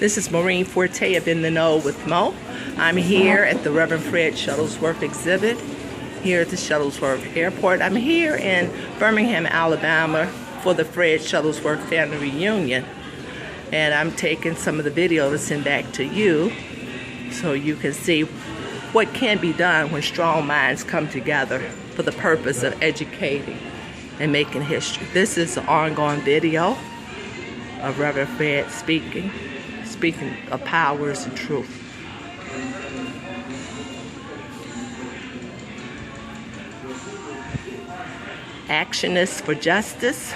This is Maureen Forte of In the Know with Mo. I'm here at the Reverend Fred Shuttlesworth exhibit here at the Shuttlesworth Airport. I'm here in Birmingham, Alabama for the Fred Shuttlesworth family reunion. And I'm taking some of the video to send back to you so you can see what can be done when strong minds come together for the purpose of educating and making history. This is an ongoing video of Reverend Fred speaking of powers and truth. Actionists for justice.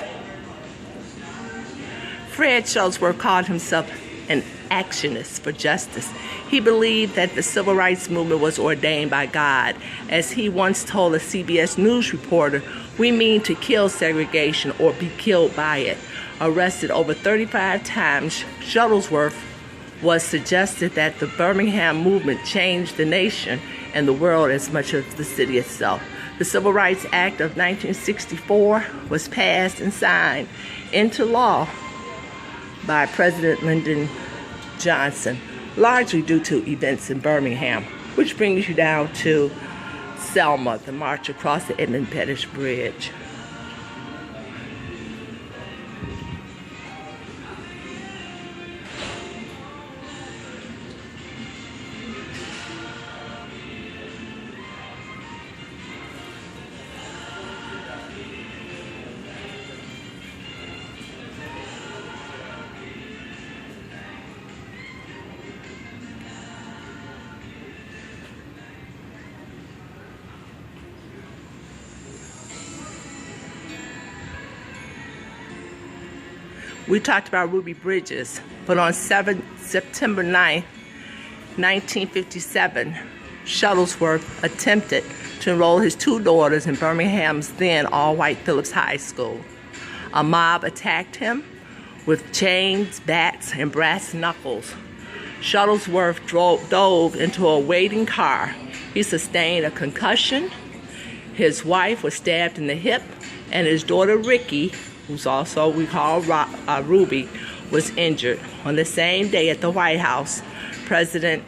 Fred Shuttlesworth called himself an actionist for justice. He believed that the civil rights movement was ordained by God. As he once told a CBS News reporter, "We mean to kill segregation or be killed by it." Arrested over 35 times, Shuttlesworth was suggested that the Birmingham movement changed the nation and the world as much as the city itself. The Civil Rights Act of 1964 was passed and signed into law by President Lyndon Johnson, largely due to events in Birmingham, which brings you down to Selma, the march across the Edmund Pettus Bridge. We talked about Ruby Bridges, but on September 9th, 1957, Shuttlesworth attempted to enroll his two daughters in Birmingham's then all-white Phillips High School. A mob attacked him with chains, bats, and brass knuckles. Shuttlesworth dove into a waiting car. He sustained a concussion. His wife was stabbed in the hip, and his daughter Ricky, who's also we call Ruby, was injured. On the same day at the White House, President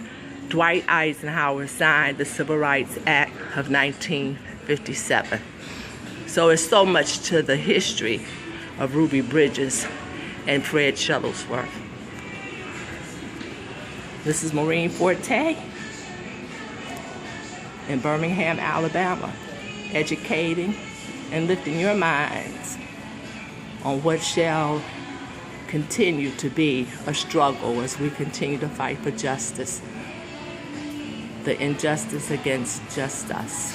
Dwight Eisenhower signed the Civil Rights Act of 1957. So it's so much to the history of Ruby Bridges and Fred Shuttlesworth. This is Maureen Forte in Birmingham, Alabama, educating and lifting your minds on what shall continue to be a struggle as we continue to fight for justice, the injustice against just us.